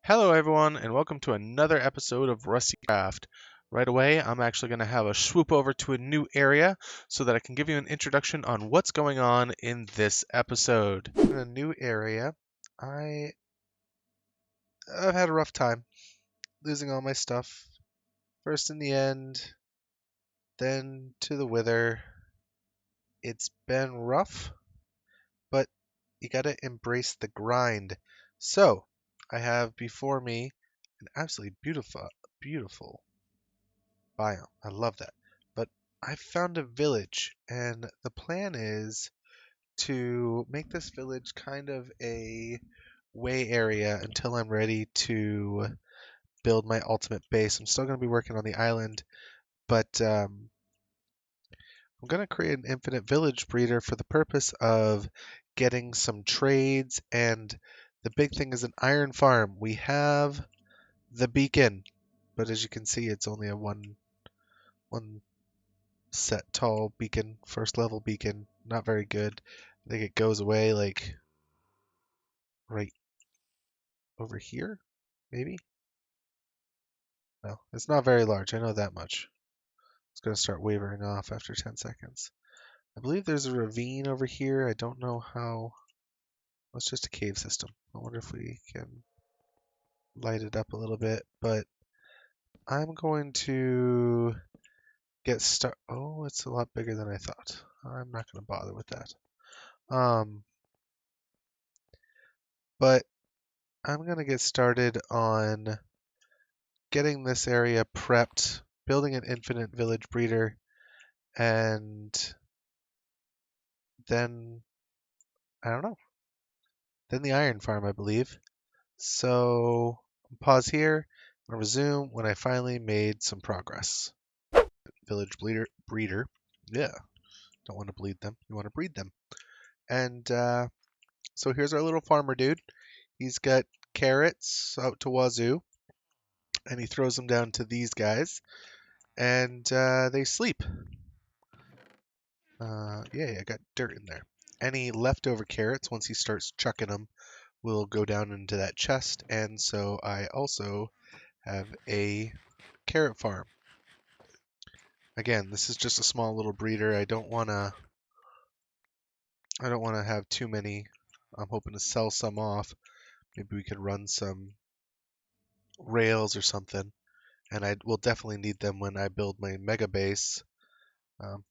Hello, everyone, and welcome to another episode of Rustycraft. Right away, I'm actually going to have a swoop over to a new area so that I can give you an introduction on what's going on in this episode. In a new area, I've had a rough time losing all my stuff. First in the end, then to the wither. It's been rough, but you gotta embrace the grind. So, I have before me an absolutely beautiful biome. I love that. But I found a village, and the plan is to make this village kind of a way area until I'm ready to build my ultimate base. I'm still going to be working on the island, but I'm going to create an infinite village breeder for the purpose of getting some trades, and the big thing is an iron farm. We have the beacon, but as you can see, it's only a one set tall beacon, first level beacon. Not very good. I think it goes away like right over here, maybe? No, it's not very large. I know that much. It's going to start wavering off after 10 seconds. I believe there's a ravine over here. I don't know how. Well, it's just a cave system. I wonder if we can light it up a little bit, but I'm going to get start. Oh, it's a lot bigger than I thought. I'm not going to bother with that. Um, but I'm going to get started on getting this area prepped, building an infinite village breeder, and then, I don't know, then the iron farm, I believe. So, pause here and resume when I finally made some progress. Village breeder. Yeah, don't want to bleed them. You want to breed them. And so here's our little farmer dude. He's got carrots out to wazoo, and he throws them down to these guys, and they sleep. Yeah, I got dirt in there. Any leftover carrots, once he starts chucking them, will go down into that chest, and so I also have a carrot farm. Again, this is just a small little breeder. I don't wanna have too many. I'm hoping to sell some off. Maybe we could run some rails or something, and I will definitely need them when I build my mega base.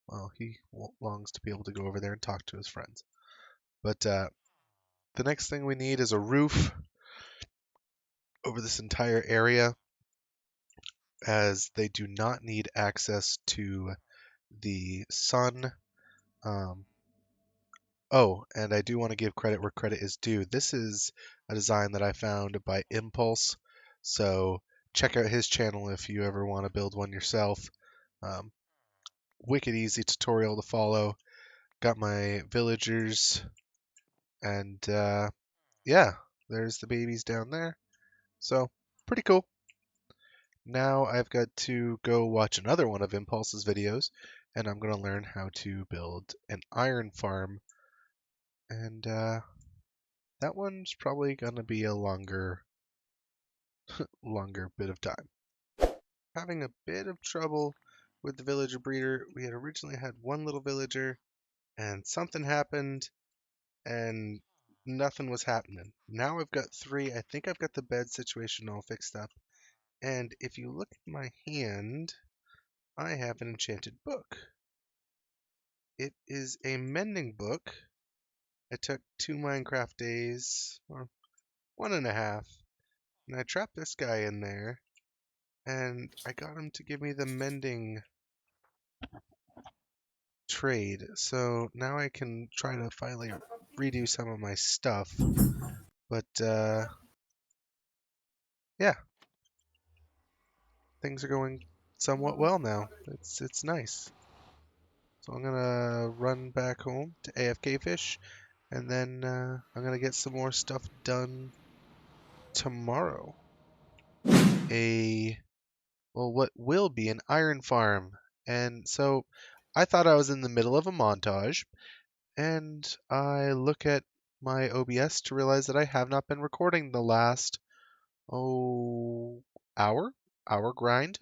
Well, he longs to be able to go over there and talk to his friends. But the next thing we need is a roof over this entire area, as they do not need access to the sun. Um, oh, and I do want to give credit where credit is due. This is a design that I found by Impulse, so check out his channel if you ever want to build one yourself. Um, Wicked easy tutorial to follow. Got my villagers, and yeah, there's the babies down there. So, pretty cool. Now I've got to go watch another one of Impulse's videos, and I'm going to learn how to build an iron farm. And that one's probably going to be a longer bit of time. Having a bit of trouble with the villager breeder. We had originally had one little villager, and something happened, and nothing was happening. Now I've got three. I think I've got the bed situation all fixed up. And if you look at my hand, I have an enchanted book. It is a mending book. It took 2 Minecraft days, or 1.5, and I trapped this guy in there, and I got him to give me the mending trade. So now I can try to finally redo some of my stuff. But yeah, things are going somewhat well now. It's nice. So I'm gonna run back home to AFK fish, and then I'm gonna get some more stuff done tomorrow. What will be an iron farm. And so I thought I was in the middle of a montage, and I look at my OBS to realize that I have not been recording the last oh, hour grind.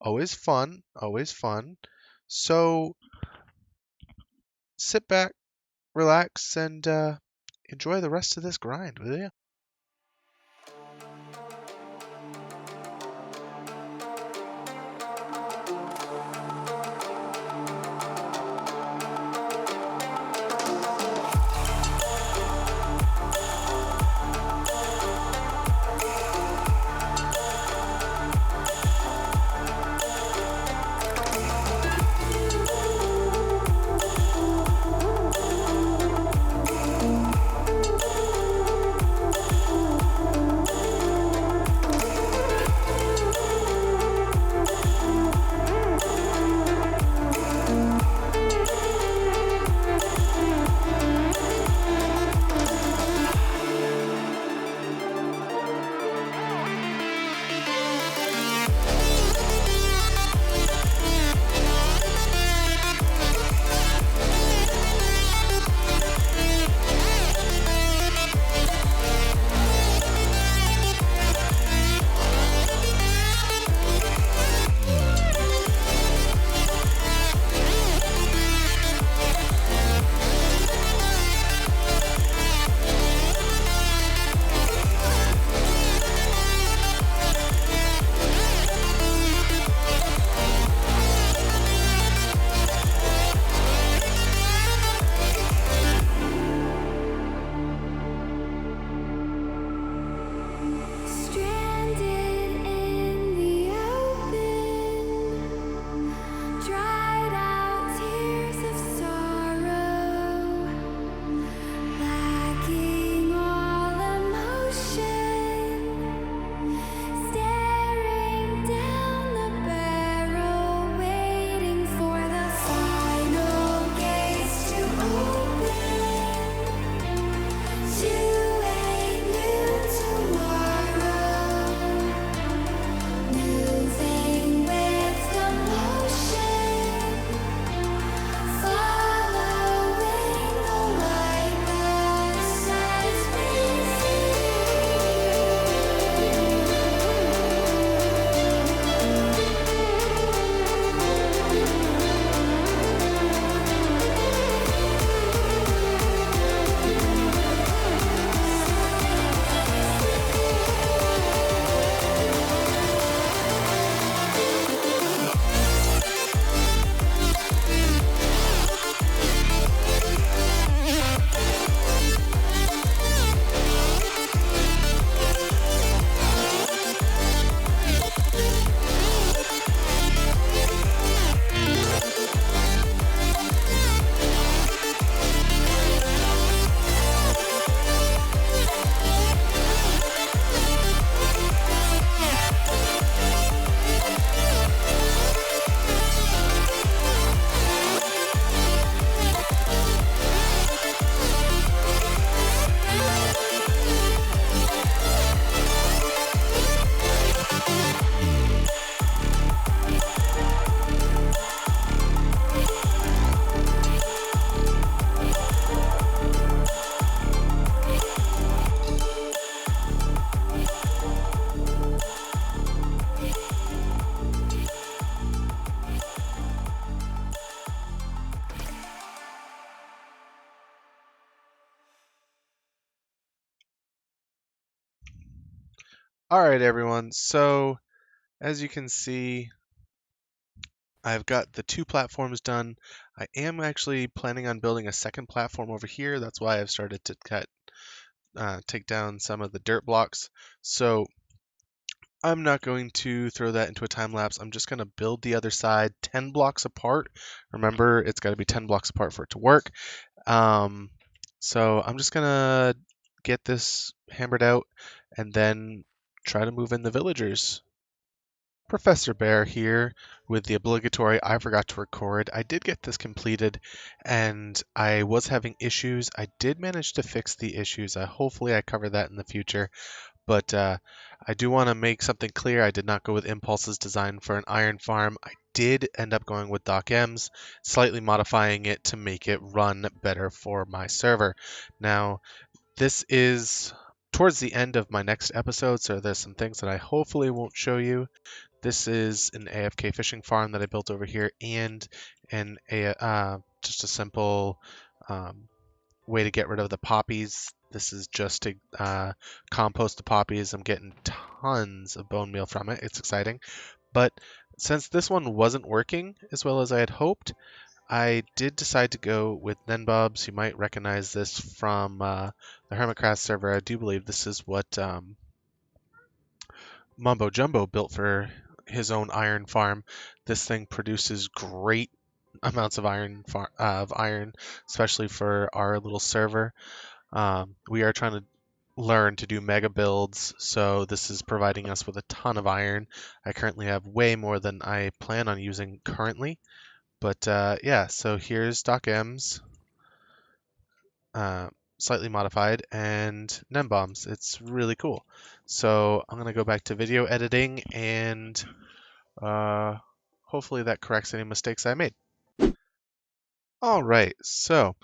Always fun, always fun. So sit back, relax, and enjoy the rest of this grind, will you? Stranded in the open, dried out tears of sorrow, lacking all emotion, staring down the barrel, waiting for the final gates to open to a new tomorrow, moving with the motion, following the light that sets me All right, everyone. So as you can see, I've got the two platforms done. I am actually planning on building a second platform over here. That's why I've started to take down some of the dirt blocks. So I'm not going to throw that into a time lapse. I'm just going to build the other side 10 blocks apart. Remember, it's got to be 10 blocks apart for it to work. Um, so I'm just going to get this hammered out and then try to move in the villagers. Professor Bear here with the obligatory I forgot to record. I did get this completed and I was having issues. I did manage to fix the issues. Hopefully I cover that in the future. But I do want to make something clear. I did not go with Impulse's design for an iron farm. I did end up going with Doc M's, slightly modifying it to make it run better for my server. Now, this is towards the end of my next episode, so there's some things that I hopefully won't show you. This is an AFK fishing farm that I built over here, and just a simple way to get rid of the poppies. This is just to compost the poppies. I'm getting tons of bone meal from it. It's exciting. But since this one wasn't working as well as I had hoped, I did decide to go with Nenbobs. You might recognize this from the Hermitcraft server. I do believe this is what Mumbo Jumbo built for his own iron farm. This thing produces great amounts of iron, especially for our little server. We are trying to learn to do mega builds, so this is providing us with a ton of iron. I currently have way more than I plan on using currently. But yeah, so here's Doc M's, slightly modified, and Nembombs. It's really cool. So I'm going to go back to video editing, and hopefully that corrects any mistakes I made. All right, so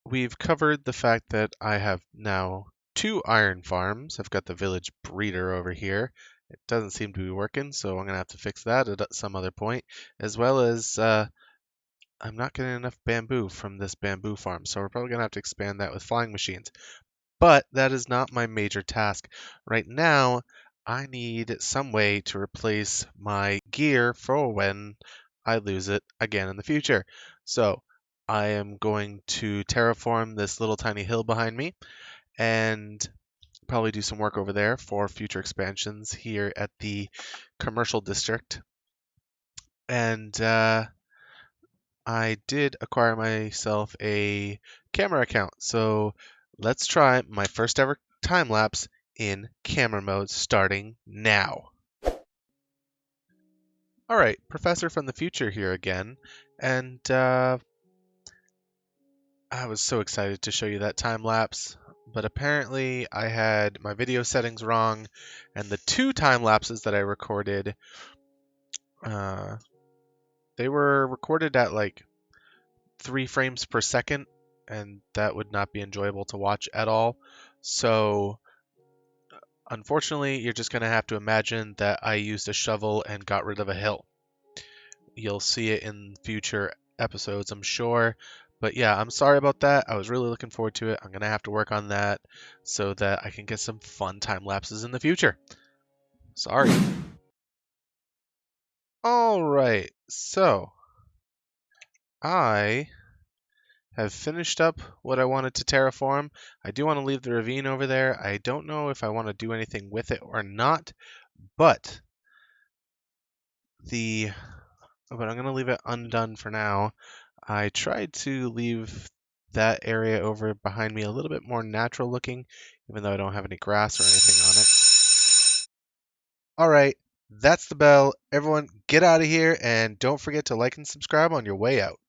we've covered the fact that I have now 2 iron farms. I've got the village breeder over here. It doesn't seem to be working, so I'm going to have to fix that at some other point, as well as I'm not getting enough bamboo from this bamboo farm, so we're probably going to have to expand that with flying machines. But that is not my major task. Right now, I need some way to replace my gear for when I lose it again in the future. So I am going to terraform this little tiny hill behind me and probably do some work over there for future expansions here at the commercial district. And I did acquire myself a camera account, so let's try my first ever time lapse in camera mode starting now. All right, Professor from the future here again, and I was so excited to show you that time lapse, but apparently I had my video settings wrong, and the 2 time lapses that I recorded, they were recorded at like 3 frames per second, and that would not be enjoyable to watch at all. So unfortunately, you're just going to have to imagine that I used a shovel and got rid of a hill. You'll see it in future episodes, I'm sure. But yeah, I'm sorry about that. I was really looking forward to it. I'm going to have to work on that so that I can get some fun time lapses in the future. Sorry. All right, so I have finished up what I wanted to terraform. I do want to leave the ravine over there. I don't know if I want to do anything with it or not, but I'm going to leave it undone for now. I tried to leave that area over behind me a little bit more natural looking, even though I don't have any grass or anything on it. All right, that's the bell. Everyone get out of here, and don't forget to like and subscribe on your way out.